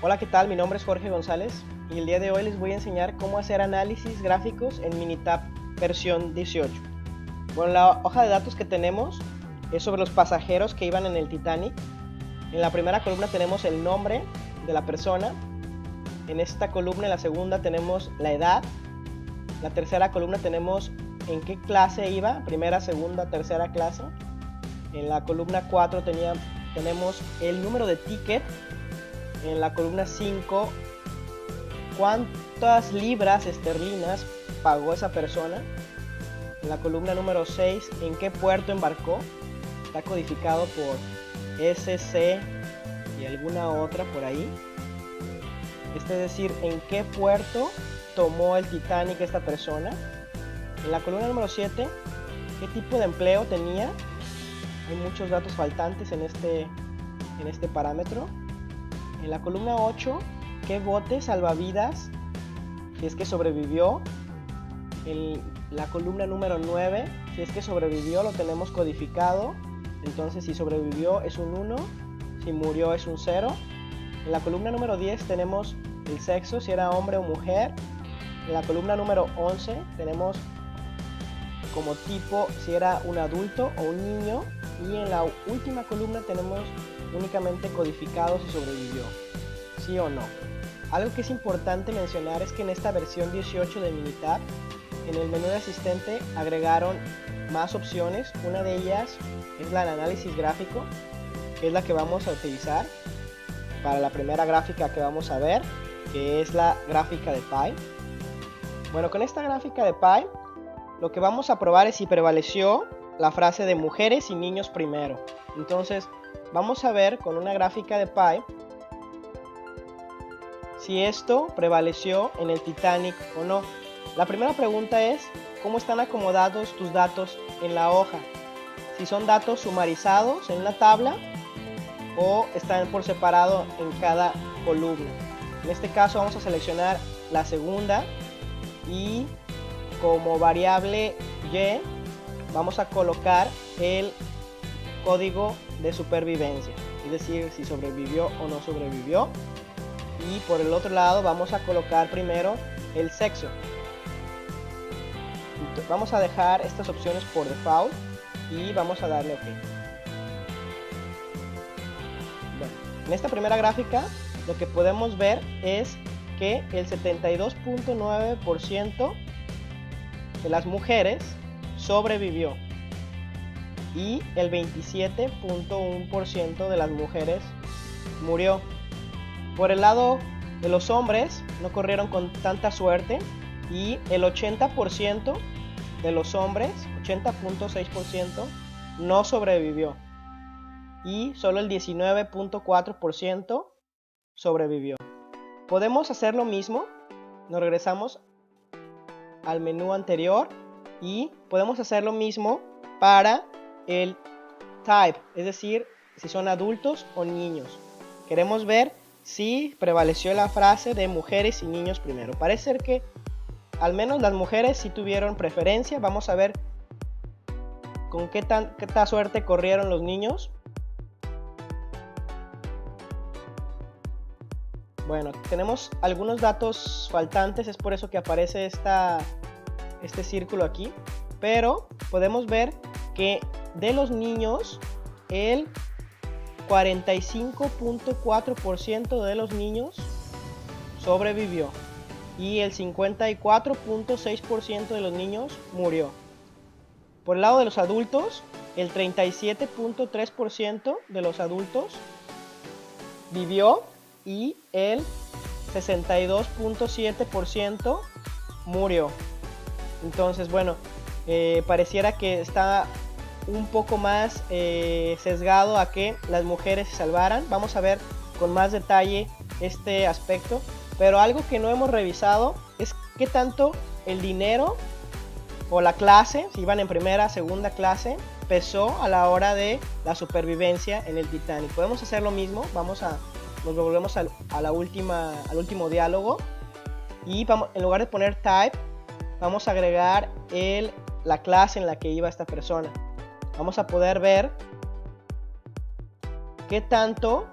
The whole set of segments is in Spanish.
Hola, ¿qué tal? Mi nombre es Jorge González y el día de hoy les voy a enseñar cómo hacer análisis gráficos en Minitab versión 18. Bueno, la hoja de datos que tenemos es sobre los pasajeros que iban en el Titanic. En la primera columna tenemos el nombre de la persona. En esta columna, en la segunda, tenemos la edad. La tercera columna tenemos en qué clase iba, primera, segunda, tercera clase. En la columna 4 tenemos el número de ticket. En la columna 5, cuántas libras esterlinas pagó esa persona. En la columna número 6, en qué puerto embarcó. Está codificado por SC y alguna otra por ahí. Es decir, en qué puerto tomó el Titanic esta persona. En la columna número 7, qué tipo de empleo tenía. Hay muchos datos faltantes en este parámetro. En la columna 8, qué bote salvavidas, si es que sobrevivió. En la columna número 9, si es que sobrevivió, lo tenemos codificado. Entonces, si sobrevivió es un 1, si murió es un 0. En la columna número 10 tenemos el sexo, si era hombre o mujer. En la columna número 11 tenemos como tipo si era un adulto o un niño. Y en la última columna tenemos únicamente codificado si sobrevivió, sí o no. Algo que es importante mencionar es que en esta versión 18 de Minitab, en el menú de asistente agregaron más opciones. Una de ellas es la de análisis gráfico, que es la que vamos a utilizar para la primera gráfica que vamos a ver, que es la gráfica de Pi. Bueno, con esta gráfica de Pi, lo que vamos a probar es si prevaleció la frase de mujeres y niños primero. Entonces, vamos a ver con una gráfica de Pi si esto prevaleció en el Titanic o no. La primera pregunta es, ¿cómo están acomodados tus datos en la hoja? Si son datos sumarizados en una tabla o están por separado en cada columna. En este caso vamos a seleccionar la segunda y como variable y vamos a colocar el código de supervivencia, es decir, si sobrevivió o no sobrevivió. Y por el otro lado vamos a colocar primero el sexo. Vamos a dejar estas opciones por default y vamos a darle OK. Bueno, en esta primera gráfica lo que podemos ver es que el 72.9% de las mujeres sobrevivió y el 27.1% de las mujeres murió. Por el lado de los hombres no corrieron con tanta suerte y el 80% de los hombres, 80.6%, no sobrevivió y solo el 19.4% sobrevivió. Podemos hacer lo mismo, nos regresamos al menú anterior y podemos hacer lo mismo para el type, es decir, si son adultos o niños. Queremos ver si prevaleció la frase de mujeres y niños primero. Parece ser que al menos las mujeres sí tuvieron preferencia. Vamos a ver con qué tanta suerte corrieron los niños. Bueno, tenemos algunos datos faltantes, es por eso que aparece este círculo aquí, pero podemos ver que de los niños el 45.4% de los niños sobrevivió y el 54.6% de los niños murió. Por el lado de los adultos, el 37.3% de los adultos vivió y el 62.7% murió. Entonces, bueno, pareciera que está un poco más sesgado a que las mujeres se salvaran. Vamos a ver con más detalle este aspecto, pero algo que no hemos revisado es qué tanto el dinero o la clase, si iban en primera, segunda clase, pesó a la hora de la supervivencia en el Titanic. Podemos hacer lo mismo, nos volvemos al último diálogo y en lugar de poner type, vamos a agregar la clase en la que iba esta persona. Vamos a poder ver qué tanto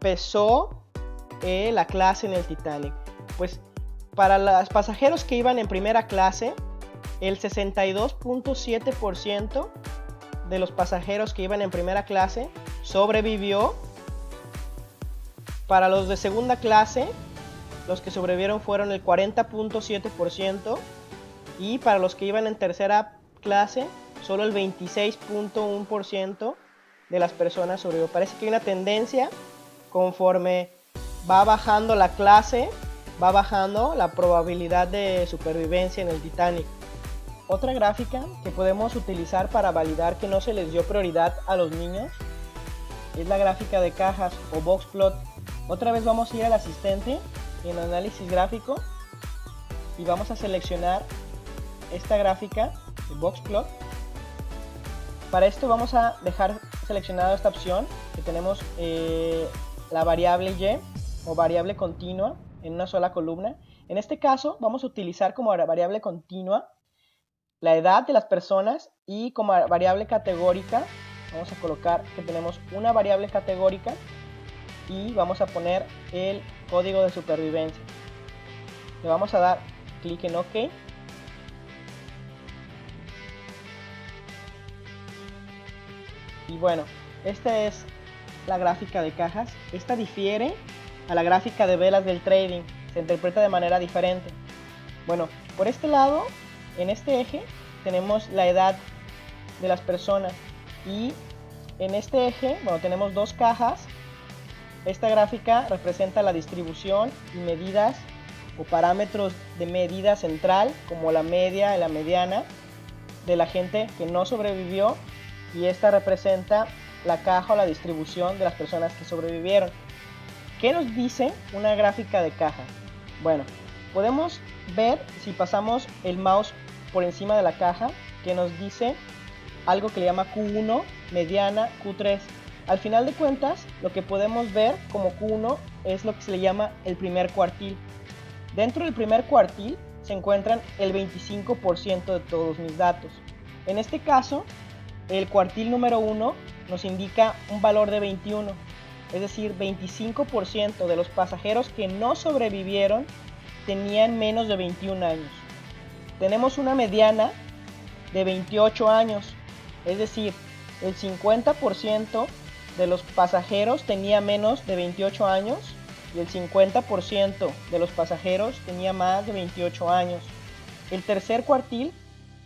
pesó la clase en el Titanic. Pues para los pasajeros que iban en primera clase, el 62.7% de los pasajeros que iban en primera clase sobrevivió. Para los de segunda clase, los que sobrevivieron fueron el 40.7%, y para los que iban en tercera clase, solo el 26.1% de las personas sobrevivió. Parece que hay una tendencia, conforme va bajando la clase, va bajando la probabilidad de supervivencia en el Titanic. Otra gráfica que podemos utilizar para validar que no se les dio prioridad a los niños es la gráfica de cajas o box plot. Otra vez vamos a ir al asistente en análisis gráfico y vamos a seleccionar esta gráfica de box plot. Para esto vamos a dejar seleccionada esta opción que tenemos, la variable y o variable continua en una sola columna. En este caso vamos a utilizar como variable continua la edad de las personas, y como variable categórica vamos a colocar que tenemos una variable categórica y vamos a poner el código de supervivencia. Le vamos a dar clic en OK. Y bueno, esta es la gráfica de cajas. Esta difiere a la gráfica de velas del trading, se interpreta de manera diferente. Bueno, por este lado, en este eje tenemos la edad de las personas, y en este eje, bueno, tenemos dos cajas. Esta gráfica representa la distribución y medidas o parámetros de medida central, como la media y la mediana de la gente que no sobrevivió, y esta representa la caja o la distribución de las personas que sobrevivieron. ¿Qué nos dice una gráfica de caja? Bueno, podemos ver, si pasamos el mouse por encima de la caja, que nos dice algo que le llama Q1, mediana, Q3. Al final de cuentas, lo que podemos ver como Q1 es lo que se le llama el primer cuartil. Dentro del primer cuartil se encuentran el 25% de todos mis datos. En este caso, el cuartil número 1 nos indica un valor de 21, es decir, 25% de los pasajeros que no sobrevivieron tenían menos de 21 años. Tenemos una mediana de 28 años, es decir, el 50% de los pasajeros tenía menos de 28 años y el 50% de los pasajeros tenía más de 28 años. El tercer cuartil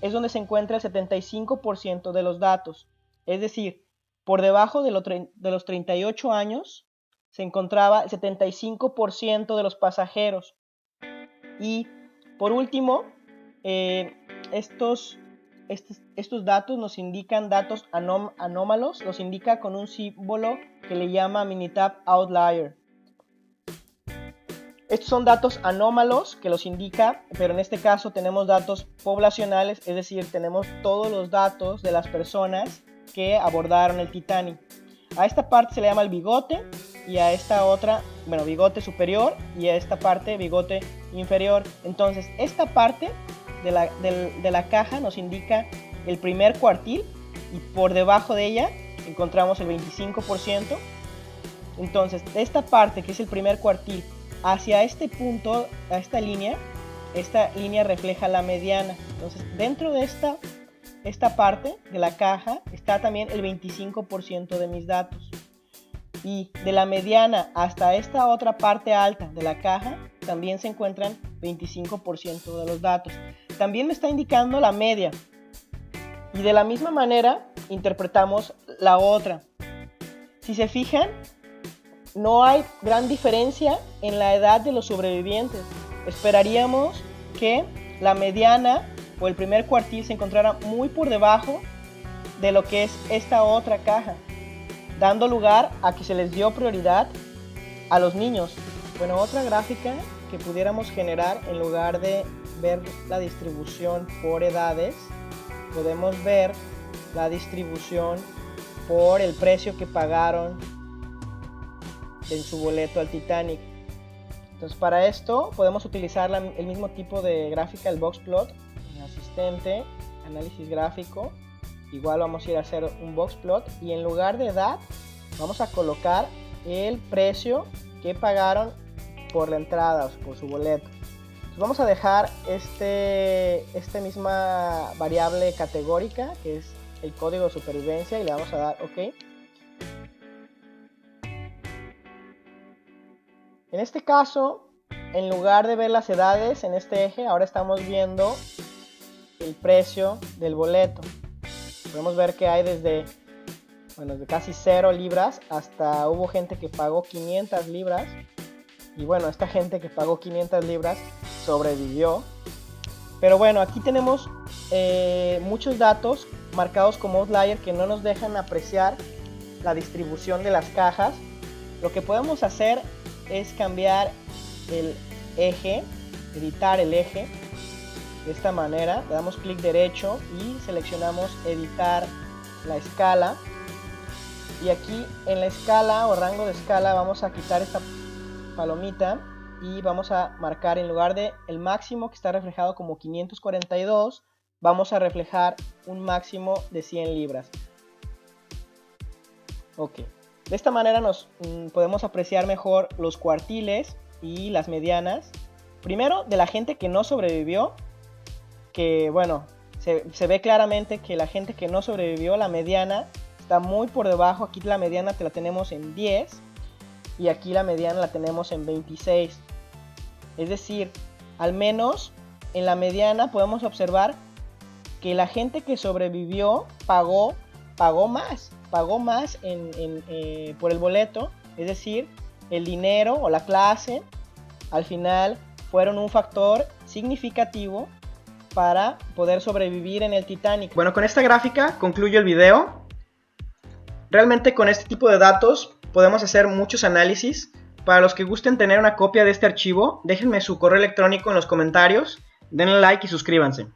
es donde se encuentra el 75% de los datos, es decir, por debajo de los 38 años se encontraba el 75% de los pasajeros. Y por último, estos datos nos indican datos anómalos, los indica con un símbolo que le llama Minitab Outlier. Estos son datos anómalos que los indica, pero en este caso tenemos datos poblacionales, es decir, tenemos todos los datos de las personas que abordaron el Titanic. A esta parte se le llama el bigote, y a esta otra, bueno, bigote superior, y a esta parte bigote inferior. Entonces, esta parte de la caja nos indica el primer cuartil, y por debajo de ella encontramos el 25%. Entonces, esta parte que es el primer cuartil hacia este punto, a esta línea refleja la mediana. Entonces, dentro de esta parte de la caja está también el 25% de mis datos, y de la mediana hasta esta otra parte alta de la caja también se encuentran 25% de los datos. También me está indicando la media, y de la misma manera interpretamos la otra. Si se fijan, no hay gran diferencia en la edad de los sobrevivientes. Esperaríamos que la mediana o el primer cuartil se encontrara muy por debajo de lo que es esta otra caja, dando lugar a que se les dio prioridad a los niños. Bueno, otra gráfica que pudiéramos generar, en lugar de ver la distribución por edades, podemos ver la distribución por el precio que pagaron en su boleto al Titanic. Entonces, para esto podemos utilizar el mismo tipo de gráfica, el box plot, en asistente, análisis gráfico. Igual vamos a ir a hacer un box plot, y en lugar de edad vamos a colocar el precio que pagaron por la entrada, o sea, por su boleto. Entonces vamos a dejar esta misma variable categórica, que es el código de supervivencia, y le vamos a dar OK. En este caso, en lugar de ver las edades en este eje, ahora estamos viendo el precio del boleto. Podemos ver que hay desde casi 0 libras hasta hubo gente que pagó 500 libras. Y bueno, esta gente que pagó 500 libras sobrevivió. Pero bueno, aquí tenemos muchos datos marcados como outlier que no nos dejan apreciar la distribución de las cajas. Lo que podemos hacer es cambiar el eje, editar el eje de esta manera. Le damos clic derecho y seleccionamos editar la escala, y aquí en la escala o rango de escala vamos a quitar esta palomita y vamos a marcar, en lugar de el máximo que está reflejado como 542, vamos a reflejar un máximo de 100 libras. Ok. De esta manera nos podemos apreciar mejor los cuartiles y las medianas. Primero, de la gente que no sobrevivió, que bueno, se ve claramente que la gente que no sobrevivió, la mediana está muy por debajo. Aquí la mediana la tenemos en 10 y aquí la mediana la tenemos en 26. Es decir, al menos en la mediana podemos observar que la gente que sobrevivió pagó más por el boleto. Es decir, el dinero o la clase al final fueron un factor significativo para poder sobrevivir en el Titanic. Bueno, con esta gráfica concluyo el video. Realmente con este tipo de datos podemos hacer muchos análisis. Para los que gusten tener una copia de este archivo, déjenme su correo electrónico en los comentarios, denle like y suscríbanse.